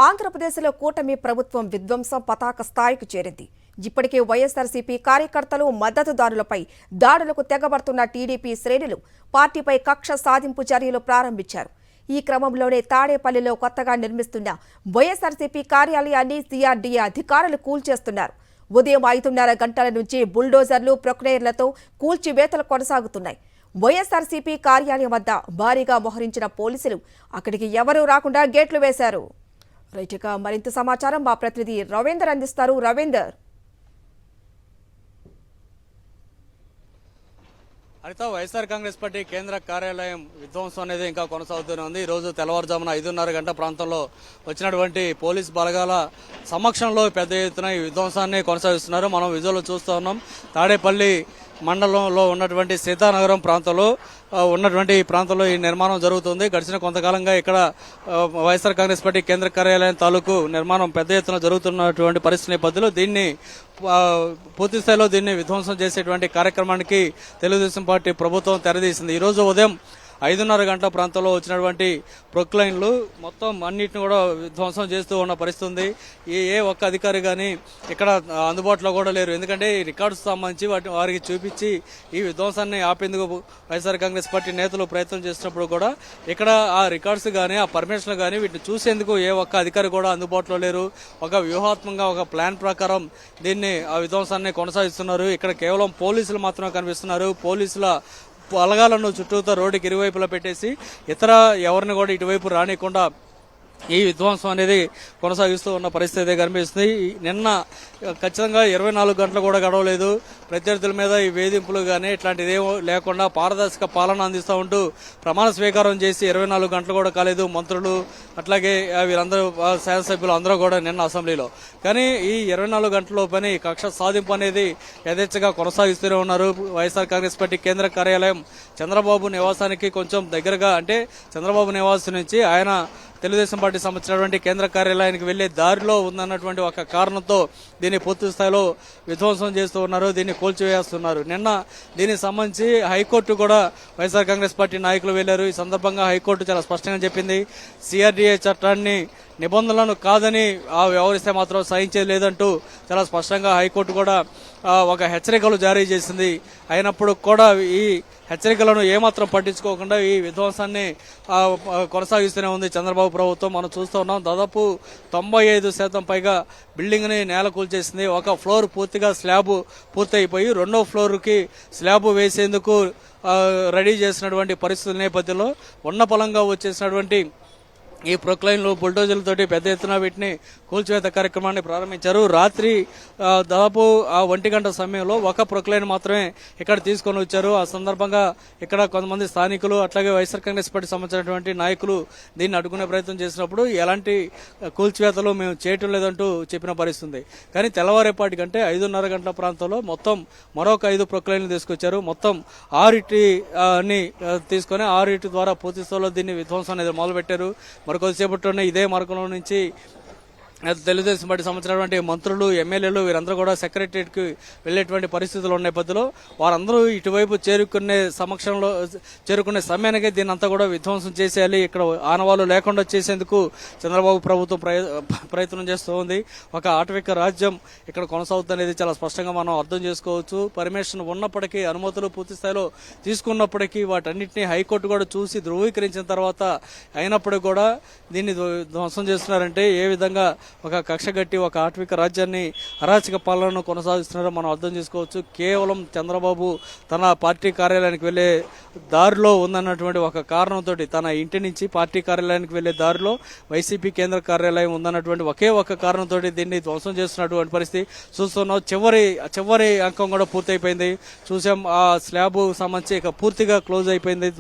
ఆంధ్రప్రదేశ్లో కూటమి ప్రభుత్వం విధ్వంసం పతాక స్థాయికి చేరింది. ఇప్పటికే వైఎస్ఆర్సీపీ కార్యకర్తలు మద్దతుదారులపై దాడులకు తెగబడుతున్న టీడీపీ శ్రేణులు పార్టీపై కక్ష సాధింపు చర్యలు ప్రారంభించారు. ఈ క్రమంలోనే తాడేపల్లిలో కొత్తగా నిర్మిస్తున్న వైఎస్ఆర్సీపీ కార్యాలయాన్ని సిఆర్డీఏ అధికారులు కూల్చేస్తున్నారు. ఉదయం 5:30 గంటల నుంచి బుల్డోజర్లు ప్రొక్లేయర్లతో కూల్చివేతలు కొనసాగుతున్నాయి. వైఎస్ఆర్సీపీ కార్యాలయం వద్ద భారీగా మోహరించిన పోలీసులు అక్కడికి ఎవరూ రాకుండా గేట్లు వేశారు. రైట్గా మరింత సమాచారం మా ప్రతినిధి రవీందర్ అందిస్తారు. రవీందర్, అయితే వైఎస్ఆర్ కాంగ్రెస్ పార్టీ కేంద్ర కార్యాలయం విధ్వంసం అనేది ఇంకా కొనసాగుతూనే ఉంది. ఈరోజు తెల్లవారుజామున 5:30 గంటల ప్రాంతంలో వచ్చినటువంటి పోలీస్ బలగాల సమక్షంలో పెద్ద ఎత్తున ఈ విధ్వంసాన్ని కొనసాగిస్తున్నారు. మనం విజువల్లో చూస్తూ ఉన్నాం. తాడేపల్లి మండలంలో ఉన్నటువంటి సీతానగరం ప్రాంతంలో ఈ నిర్మాణం జరుగుతుంది. గడిచిన కొంతకాలంగా ఇక్కడ వైఎస్ఆర్ కాంగ్రెస్ పార్టీ కేంద్ర కార్యాలయం తాలూకు నిర్మాణం పెద్ద ఎత్తున జరుగుతున్నటువంటి పరిస్థితి నేపథ్యంలో పూర్తి స్థాయిలో దీన్ని విధ్వంసం చేసేటువంటి కార్యక్రమానికి తెలుగుదేశం పార్టీ ప్రభుత్వం తెరదీసింది. ఈరోజు ఉదయం 5:30 గంటల ప్రాంతంలో వచ్చినటువంటి ప్రొక్లైన్లు మొత్తం అన్నిటిని కూడా విధ్వంసం చేస్తూ ఉన్న పరిస్థితి ఉంది. ఏ ఒక్క అధికారి కానీ ఇక్కడ అందుబాటులో కూడా లేరు. ఎందుకంటే ఈ రికార్డ్స్ సంబంధించి వారికి చూపించి ఈ విధ్వంసాన్ని ఆపేందుకు వైఎస్ఆర్ కాంగ్రెస్ పార్టీ నేతలు ప్రయత్నం చేసినప్పుడు కూడా ఇక్కడ ఆ రికార్డ్స్ కానీ ఆ పర్మిషన్లు కానీ వీటిని చూసేందుకు ఏ ఒక్క అధికారి కూడా అందుబాటులో లేరు. ఒక వ్యూహాత్మకంగా ఒక ప్లాన్ ప్రకారం దీన్ని ఆ విధ్వంసాన్ని కొనసాగిస్తున్నారు. ఇక్కడ కేవలం పోలీసులు మాత్రమే కనిపిస్తున్నారు. పోలీసుల బలగాలను చుట్టూతో రోడ్డుకి ఇరువైపులా పెట్టేసి ఇతర ఎవరిని కూడా ఇటువైపు రానికుండా ఈ విధ్వంసం అనేది కొనసాగిస్తూ ఉన్న పరిస్థితి కనిపిస్తుంది. నిన్న ఖచ్చితంగా 24 గంటలు కూడా గడవలేదు. ప్రత్యర్థుల మీద ఈ వేధింపులు కానీ ఇట్లాంటిది ఏమో లేకుండా పారదర్శక పాలన అందిస్తూ ఉంటూ ప్రమాణ స్వీకారం చేసి 24 గంటలు కూడా కాలేదు మంత్రులు, అట్లాగే వీరందరూ శాసనసభ్యులు అందరూ కూడా నిన్న అసెంబ్లీలో. కానీ ఈ 24 గంటల పని కక్ష సాధింపు అనేది యథేచ్ఛగా కొనసాగిస్తూనే ఉన్నారు. వైఎస్ఆర్ కాంగ్రెస్ పార్టీ కేంద్ర కార్యాలయం చంద్రబాబు నివాసానికి కొంచెం దగ్గరగా, అంటే చంద్రబాబు నివాసం నుంచి ఆయన తెలుగుదేశం పార్టీ సంబంధించినటువంటి కేంద్ర కార్యాలయానికి వెళ్లే దారిలో ఉందన్నటువంటి ఒక కారణంతో దీన్ని పూర్తి స్థాయిలో విధ్వంసం చేస్తూ ఉన్నారు. దీన్ని కూల్చివేస్తున్నారు. నిన్న దీనికి సంబంధించి హైకోర్టు కూడా వైఎస్ఆర్ కాంగ్రెస్ పార్టీ నాయకులు వెళ్లారు. ఈ సందర్భంగా హైకోర్టు చాలా స్పష్టంగా చెప్పింది, సిఆర్డీఏ చట్టాన్ని నిబంధనలను కాదని వ్యవహరిస్తే మాత్రం సహించేది లేదంటూ చాలా స్పష్టంగా హైకోర్టు కూడా ఒక హెచ్చరికలు జారీ చేసింది. అయినప్పుడు కూడా ఈ హెచ్చరికలను ఏమాత్రం పట్టించుకోకుండా ఈ విధ్వంసాన్ని కొనసాగిస్తూనే ఉంది చంద్రబాబు ప్రభుత్వం. మనం చూస్తూ ఉన్నాం. దాదాపు 95% పైగా బిల్డింగ్ ని నేల కూల్చేసింది. ఒక ఫ్లోర్ పూర్తిగా స్లాబ్ పూర్తయిపోయి రెండో ఫ్లోర్ కి స్లాబ్ వేసేందుకు రెడీ చేసినటువంటి పరిస్థితుల నేపథ్యంలో ఉన్న పలంగా వచ్చేసినటువంటి ఈ ప్రొక్లైన్లు బుల్డోజర్లతోటి పెద్ద ఎత్తున వీటిని కూల్చివేత కార్యక్రమాన్ని ప్రారంభించారు. రాత్రి దాదాపు 1 గంట సమయంలో ఒక ప్రొక్లైన్ మాత్రమే ఇక్కడ తీసుకొని వచ్చారు. ఆ సందర్భంగా ఇక్కడ కొంతమంది స్థానికులు అట్లాగే వైఎస్ఆర్ కాంగ్రెస్ పార్టీ సంబంధించినటువంటి నాయకులు దీన్ని అడ్డుకునే ప్రయత్నం చేసినప్పుడు ఎలాంటి కూల్చివేతలు మేము చేయటం లేదంటూ చెప్పిన పరిస్థితుంది. కానీ తెల్లవారేపాటి కంటే 5:30 గంటల ప్రాంతంలో మొత్తం మరొక 5 ప్రొక్లైన్లు తీసుకొచ్చారు. మొత్తం 6 తీసుకొని 6 ద్వారా పూర్తి స్థాయిలో దీన్ని విధ్వంసం అనేది మొదలుపెట్టారు. మరికొద్దిసేపట్లోనే ఇదే మార్గంలో నుంచి తెలుగుదేశం పార్టీ సంబంధించినటువంటి మంత్రులు, ఎమ్మెల్యేలు వీరందరూ కూడా సెక్రటరియట్ కి వెళ్లేటువంటి పరిస్థితులు ఉన్న నేపథ్యంలో వారందరూ ఇటువైపు చేరుకునే సమయానికి దీన్ని అంతా కూడా విధ్వంసం చేసేయాలి, ఇక్కడ ఆనవాళ్లు లేకుండా చేసేందుకు చంద్రబాబు ప్రభుత్వం ప్రయత్నం చేస్తూ ఉంది. ఒక ఆటవిక రాజ్యం ఇక్కడ కొనసాగుతున్నది చాలా స్పష్టంగా మనం అర్థం చేసుకోవచ్చు. పర్మిషన్ ఉన్నప్పటికీ, అనుమతులు పూర్తి స్థాయిలో తీసుకున్నప్పటికీ వాటన్నిటిని హైకోర్టు కూడా చూసి ధృవీకరించిన తర్వాత అయినప్పటికీ కూడా దీన్ని ధ్వంసం చేస్తున్నారంటే ఏ విధంగా ఒక కక్షగట్టి ఒక ఆటవిక రాజ్యాన్ని అరాచక పాలనను కొనసాగిస్తున్నారో మనం అర్థం చేసుకోవచ్చు. కేవలం చంద్రబాబు తన పార్టీ కార్యాలయానికి వెళ్లే దారిలో ఉందన్నటువంటి ఒక కారణంతో, తన ఇంటి నుంచి పార్టీ కార్యాలయానికి వెళ్లే దారిలో వైసీపీ కేంద్ర కార్యాలయం ఉందన్నటువంటి ఒకే ఒక కారణంతో దీన్ని ధ్వంసం చేస్తున్నటువంటి పరిస్థితి చూస్తున్నాం. చివరి అంకం కూడా పూర్తయిపోయింది. చూసాం, ఆ స్లాబ్ సంబంధించి ఇక పూర్తిగా క్లోజ్ అయిపోయింది.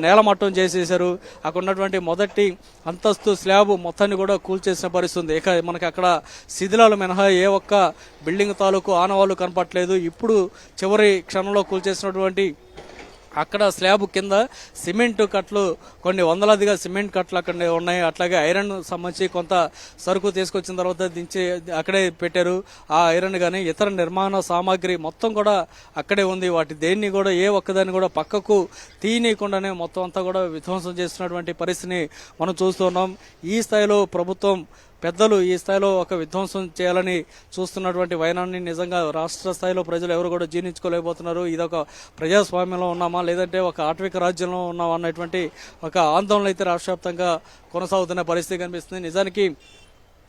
నేలమట్టం చేసేశారు. అక్కడ ఉన్నటువంటి మొదటి అంతస్తు స్లాబ్ మొత్తాన్ని కూడా కూల్చేసిన పరిస్థితి. ఇక మనకి అక్కడ శిథిలాలు మినహా ఏ ఒక్క బిల్డింగ్ తాలూకు ఆనవాళ్లు కనపట్లేదు. ఇప్పుడు చివరి క్షణంలో కూల్చేసినటువంటి అక్కడ స్లాబ్ కింద సిమెంట్ కట్లు కొన్ని వందలాదిగా సిమెంట్ కట్లు అక్కడ ఉన్నాయి. అట్లాగే ఐరన్ సంబంధించి కొంత సరుకు తీసుకొచ్చిన తర్వాత దించి అక్కడే పెట్టారు. ఆ ఐరన్ కానీ ఇతర నిర్మాణ సామాగ్రి మొత్తం కూడా అక్కడే ఉంది. వాటి దేన్ని కూడా ఏ ఒక్కదాన్ని కూడా పక్కకు తీయనీయకుండానే మొత్తం అంతా కూడా విధ్వంసం చేస్తున్నటువంటి పరిస్థితిని మనం చూస్తున్నాం. ఈ స్థాయిలో ప్రభుత్వం పెద్దలు ఈ స్థాయిలో ఒక విధ్వంసం చేయాలని చూస్తున్నటువంటి వైనాన్ని నిజంగా రాష్ట్ర స్థాయిలో ప్రజలు ఎవరు కూడా జీర్ణించుకోలేకపోతున్నారు. ఇదొక ప్రజాస్వామ్యంలో ఉన్నామా లేదంటే ఒక ఆటవిక రాజ్యంలో ఉన్నామా అన్నటువంటి ఒక ఆందోళన అయితే రాష్ట్ర వ్యాప్తంగా కొనసాగుతున్న పరిస్థితి కనిపిస్తుంది. నిజానికి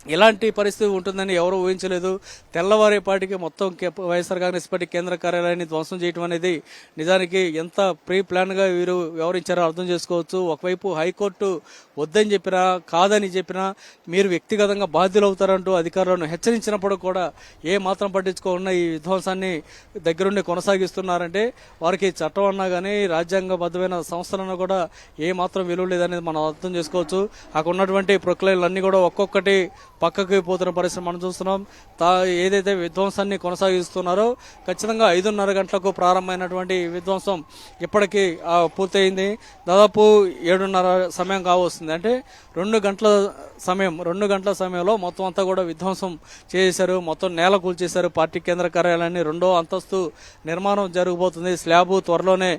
ఇలాంటి పరిస్థితి ఉంటుందని ఎవరు ఊహించలేదు. తెల్లవారేపాటికి మొత్తం వైఎస్ఆర్ కాంగ్రెస్ పార్టీ కేంద్ర కార్యాలయాన్ని ధ్వంసం చేయడం అనేది నిజానికి ఎంత ప్రీ ప్లాన్గా వీరు వ్యవహరించారో అర్థం చేసుకోవచ్చు. ఒకవైపు హైకోర్టు వద్దని చెప్పినా కాదని చెప్పినా మీరు వ్యక్తిగతంగా బాధ్యులు అవుతారంటూ అధికారులను హెచ్చరించినప్పుడు కూడా ఏ మాత్రం పట్టించుకోకుండా ఈ విధ్వంసాన్ని దగ్గరుండి కొనసాగిస్తున్నారంటే వారికి చట్టం అన్నా కానీ రాజ్యాంగబద్ధమైన సంస్థలను కూడా ఏ మాత్రం విలువ లేదనేది మనం అర్థం చేసుకోవచ్చు. అక్కడ ఉన్నటువంటి ప్రక్రియలన్నీ కూడా ఒక్కొక్కటి పక్కకి పోతున్న పరిస్థితి మనం చూస్తున్నాం. ఏదైతే విధ్వంసాన్ని కొనసాగిస్తున్నారో ఖచ్చితంగా 5:30 గంటలకు ప్రారంభమైనటువంటి విధ్వంసం ఇప్పటికీ పూర్తయింది. దాదాపు 7:30 సమయం కావస్తుంది. అంటే 2 గంటల సమయంలో మొత్తం అంతా కూడా విధ్వంసం చేశారు. మొత్తం నేల కూల్చేశారు. పార్టీ కేంద్ర కార్యాలయాన్ని 2వ అంతస్తు నిర్మాణం జరగబోతుంది. స్లాబ్ త్వరలోనే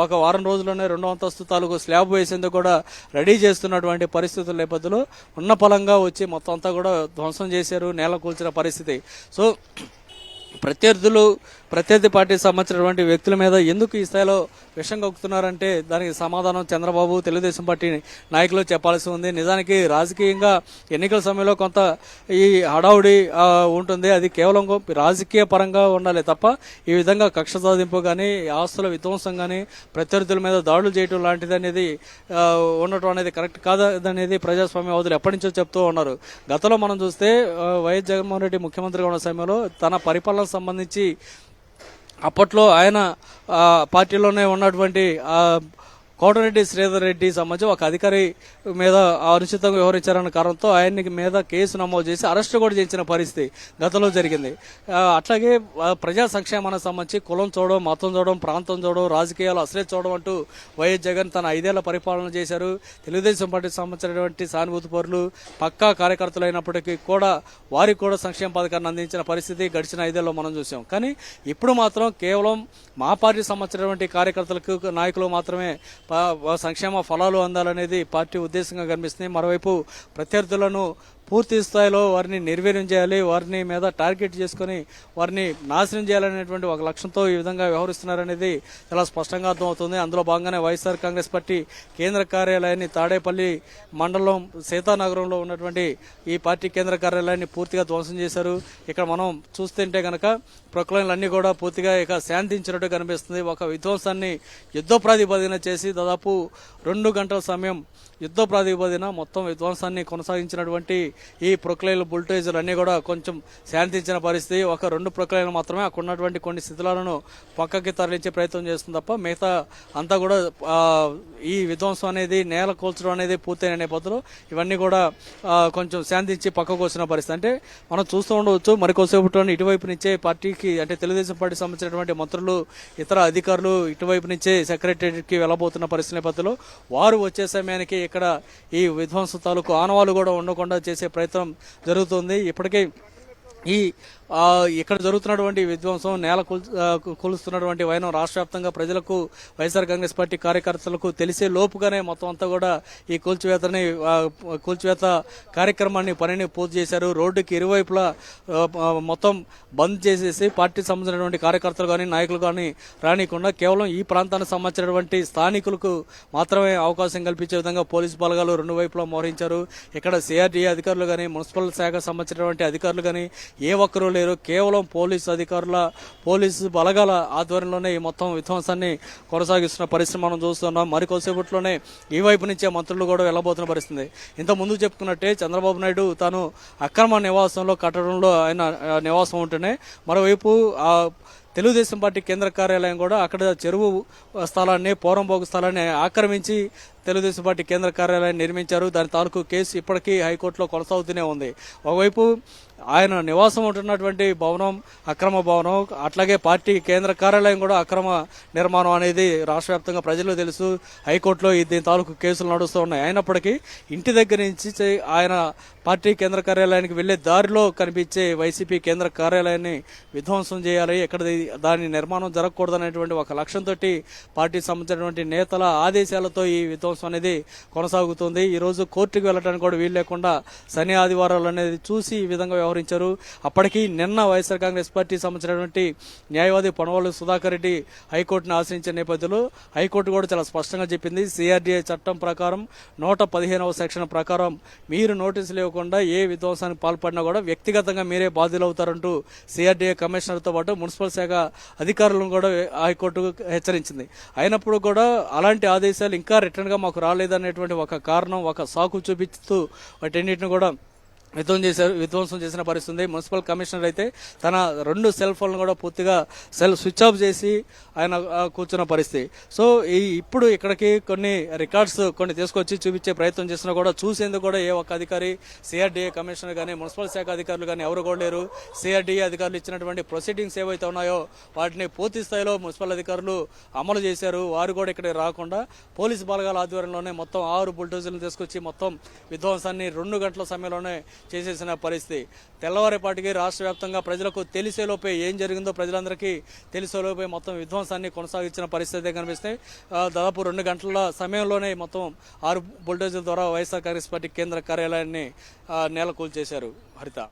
ఒక వారం రోజుల్లోనే 2వ అంతస్తు తాలూకు స్లాబ్ వేసేందుకు కూడా రెడీ చేస్తున్నటువంటి పరిస్థితుల నేపథ్యంలో ఉన్న పలంగా వచ్చి మొత్తం అంతా కూడా ధ్వంసం చేశారు. నేల కూల్చిన పరిస్థితి. సో ప్రత్యర్థి పార్టీకి సంబంధించినటువంటి వ్యక్తుల మీద ఎందుకు ఈ స్థాయిలో విషం కక్కుతున్నారంటే దానికి సమాధానం చంద్రబాబు తెలుగుదేశం పార్టీ నాయకులు చెప్పాల్సి ఉంది. నిజానికి రాజకీయంగా ఎన్నికల సమయంలో కొంత ఈ హడావుడి ఉంటుంది. అది కేవలం రాజకీయ పరంగా ఉండాలి తప్ప ఈ విధంగా కక్ష సాధింపు కానీ ఆస్తుల విధ్వంసం కానీ ప్రత్యర్థుల మీద దాడులు చేయడం లాంటిది అనేది ఉండటం అనేది కరెక్ట్ కాదనేది ప్రజాస్వామ్యవాదులు ఎప్పటి నుంచో చెప్తూ ఉన్నారు. గతంలో మనం చూస్తే వైఎస్ జగన్మోహన్ రెడ్డి ముఖ్యమంత్రిగా ఉన్న సమయంలో తన పరిపాలన సంబంధించి అప్పట్లో ఆయన పార్టీలోనే ఉన్నటువంటి కోటరెడ్డి శ్రీధర్ రెడ్డి సంబంధించి ఒక అధికారి మీద అనుచితంగా వ్యవహరించారన్న కారణంతో ఆయన్ని మీద కేసు నమోదు చేసి అరెస్టు కూడా చేయించిన పరిస్థితి గతంలో జరిగింది. అట్లాగే ప్రజా సంక్షేమానికి సంబంధించి కులం చూడడం, మతం చూడడం, ప్రాంతం చూడడం, రాజకీయాలు అసలే చూడడం అంటూ వైఎస్ జగన్ తన 5 ఏళ్ల పరిపాలన చేశారు. తెలుగుదేశం పార్టీకి సంబంధించినటువంటి సానుభూతి పరులు పక్కా కార్యకర్తలు అయినప్పటికీ కూడా వారికి కూడా సంక్షేమ పథకాన్ని అందించిన పరిస్థితి గడిచిన 5 ఏళ్లలో మనం చూసాం. కానీ ఇప్పుడు మాత్రం కేవలం మా పార్టీకి సంబంధించినటువంటి కార్యకర్తలకు నాయకులు మాత్రమే సంక్షేమ ఫలాలు అందాలనేది పార్టీ ఉద్దేశంగా కనిపిస్తుంది. మరోవైపు ప్రత్యర్థులను పూర్తి స్థాయిలో వారిని నిర్వీర్యం చేయాలి, వారిని మీద టార్గెట్ చేసుకుని వారిని నాశనం చేయాలనేటువంటి ఒక లక్ష్యంతో ఈ విధంగా వ్యవహరిస్తున్నారనేది చాలా స్పష్టంగా అర్థమవుతుంది. అందులో భాగంగానే వైఎస్ఆర్ కాంగ్రెస్ పార్టీ కేంద్ర కార్యాలయాన్ని తాడేపల్లి మండలం సీతానగరంలో ఉన్నటువంటి ఈ పార్టీ కేంద్ర కార్యాలయాన్ని పూర్తిగా ధ్వంసం చేశారు. ఇక్కడ మనం చూస్తుంటే కనుక ప్రక్రియలన్నీ కూడా పూర్తిగా ఇక శాంతించినట్టు కనిపిస్తుంది. ఒక విధ్వంసాన్ని యుద్ధ ప్రాతిపదికన చేసి దాదాపు 2 గంటల సమయం యుద్ధ ప్రాతిపదికన మొత్తం విధ్వంసాన్ని కొనసాగించినటువంటి ఈ ప్రొక్లైన్లు బుల్టేజర్లు అన్నీ కూడా కొంచెం శాంతించిన పరిస్థితి. ఒక 2 ప్రొక్లైన్లు మాత్రమే అక్కడ ఉన్నటువంటి కొన్ని శిథిలాలను పక్కకి తరలించే ప్రయత్నం చేస్తుంది తప్ప మిగతా అంతా కూడా ఈ విధ్వంసం అనేది నేల కూల్చడం అనేది పూర్తయిన నేపథ్యంలో ఇవన్నీ కూడా కొంచెం శాంతించి పక్కకు వచ్చిన పరిస్థితి. అంటే మనం చూస్తూ ఉండవచ్చు మరికొసేపు ఇటువైపు నుంచే పార్టీకి అంటే తెలుగుదేశం పార్టీకి సంబంధించినటువంటి మంత్రులు ఇతర అధికారులు ఇటువైపు నుంచే సెక్రటేరియట్కి వెళ్ళబోతున్న పరిస్థితి నేపథ్యంలో వారు వచ్చే సమయానికి ఇక్కడ ఈ విధ్వంసం తాలూకు ఆనవాలు కూడా ఉండకుండా చేసే ప్రయత్నం జరుగుతుంది. ఇప్పటికే ఇక్కడ జరుగుతున్నటువంటి విధ్వంసం నేల కూలుస్తున్నటువంటి వైనం రాష్ట్ర వ్యాప్తంగా ప్రజలకు వైఎస్ఆర్ కాంగ్రెస్ పార్టీ కార్యకర్తలకు తెలిసే లోపుగానే మొత్తం అంతా కూడా ఈ కూల్చివేత కార్యక్రమాన్ని పనిని పూర్తి చేశారు. రోడ్డుకి ఇరువైపులా మొత్తం బంద్ చేసేసి పార్టీకి సంబంధించినటువంటి కార్యకర్తలు కానీ నాయకులు కానీ రానికుండా కేవలం ఈ ప్రాంతానికి సంబంధించినటువంటి స్థానికులకు మాత్రమే అవకాశం కల్పించే విధంగా పోలీసు బలగాలు 2 వైపులా మోహరించారు. ఇక్కడ సిఆర్డీఏ అధికారులు కానీ మున్సిపల్ శాఖ సంబంధించినటువంటి అధికారులు కానీ ఏ ఒక్కరూ లేరు. కేవలం పోలీసు బలగాల ఆధ్వర్యంలోనే ఈ మొత్తం విధ్వంసాన్ని కొనసాగిస్తున్న పరిస్థితి మనం చూస్తున్నాం. మరికొద్దిసేపట్లోనే ఈ వైపు నుంచే మంత్రులు కూడా వెళ్ళబోతున్న పరిస్థితి. ఇంత ముందు చెప్పుకున్నట్టే చంద్రబాబు నాయుడు తాను అక్రమ నివాసంలో కట్టడంలో ఆయన నివాసం ఉంటేనే మరోవైపు తెలుగుదేశం పార్టీ కేంద్ర కార్యాలయం కూడా అక్కడ చెరువు స్థలాన్ని పోరంబోగు స్థలాన్ని ఆక్రమించి తెలుగుదేశం పార్టీ కేంద్ర కార్యాలయాన్ని నిర్మించారు. దాని తాలూకు కేసు ఇప్పటికీ హైకోర్టులో కొనసాగుతూనే ఉంది. ఒకవైపు ఆయన నివాసం ఉంటున్నటువంటి భవనం అక్రమ భవనం, అట్లాగే పార్టీ కేంద్ర కార్యాలయం కూడా అక్రమ నిర్మాణం అనేది రాష్ట్ర వ్యాప్తంగా ప్రజలు తెలుసు. హైకోర్టులో దీని తాలూకు కేసులు నడుస్తూ ఉన్నాయి. అయినప్పటికీ ఇంటి దగ్గర నుంచి ఆయన పార్టీ కేంద్ర కార్యాలయానికి వెళ్లే దారిలో కనిపించే వైసీపీ కేంద్ర కార్యాలయాన్ని విధ్వంసం చేయాలి, ఎక్కడ దాని నిర్మాణం జరగకూడదనేటువంటి ఒక లక్ష్యంతో పార్టీకి సంబంధించినటువంటి నేతల ఆదేశాలతో ఈ విధ్వంసం అనేది కొనసాగుతుంది. ఈ రోజు కోర్టుకు వెళ్ళడానికి కూడా వీలు లేకుండా శని ఆదివారాలు అనేది చూసి ఈ విధంగా వ్యవహరించారు. అప్పటికి నిన్న వైఎస్ఆర్ కాంగ్రెస్ పార్టీ సంబంధించినటువంటి న్యాయవాది పొనవల్లు సుధాకర్ రెడ్డి హైకోర్టును ఆశ్రయించిన నేపథ్యంలో హైకోర్టు కూడా చాలా స్పష్టంగా చెప్పింది, సిఆర్డీఏ చట్టం ప్రకారం 115వ సెక్షన్ ప్రకారం మీరు నోటీసులు ఇవ్వకుండా ఏ విధ్వంసానికి పాల్పడినా కూడా వ్యక్తిగతంగా మీరే బాధ్యులవుతారంటూ సిఆర్డీఏ కమిషనర్తో పాటు మున్సిపల్ శాఖ అధికారులను కూడా హైకోర్టు హెచ్చరించింది. అయినప్పుడు కూడా అలాంటి ఆదేశాలు ఇంకా రిటర్న్ గా మాకు రాలేదనేటువంటి ఒక కారణం, ఒక సాకు చూపిస్తూ వాటన్నిటిని కూడా విధ్వంసం చేసిన పరిస్థితి. మున్సిపల్ కమిషనర్ అయితే తన 2 సెల్ ఫోన్లు కూడా పూర్తిగా స్విచ్ ఆఫ్ చేసి ఆయన కూర్చున్న పరిస్థితి. సో ఇప్పుడు ఇక్కడికి కొన్ని రికార్డ్స్ తీసుకొచ్చి చూపించే ప్రయత్నం చేసినా కూడా చూసేందుకు కూడా ఏ ఒక్క అధికారి, సిఆర్డీఏ కమిషనర్ కానీ మున్సిపల్ శాఖ అధికారులు కానీ ఎవరు కూడా లేరు. సిఆర్డీఏ అధికారులు ఇచ్చినటువంటి ప్రొసీడింగ్స్ ఏవైతే ఉన్నాయో వాటిని పూర్తి స్థాయిలో మున్సిపల్ అధికారులు అమలు చేశారు. వారు కూడా ఇక్కడికి రాకుండా పోలీసు బలగాల ఆధ్వర్యంలోనే మొత్తం 6 బుల్డోజర్లు తీసుకొచ్చి మొత్తం విధ్వంసాన్ని 2 గంటల సమయంలోనే చేసేసిన పరిస్థితి. తెల్లవారేపాటికి రాష్ట్ర వ్యాప్తంగా ప్రజలకు తెలిసేలోపే ఏం జరిగిందో ప్రజలందరికీ తెలిసేలోపే మొత్తం విధ్వంసాన్ని కొనసాగించిన పరిస్థితి కనిపిస్తే దాదాపు 2 గంటల సమయంలోనే మొత్తం 6 బుల్డోజర్ల ద్వారా వైఎస్ఆర్ కాంగ్రెస్ పార్టీ కేంద్ర కార్యాలయాన్ని నేలకూల్చేశారు. హరిత.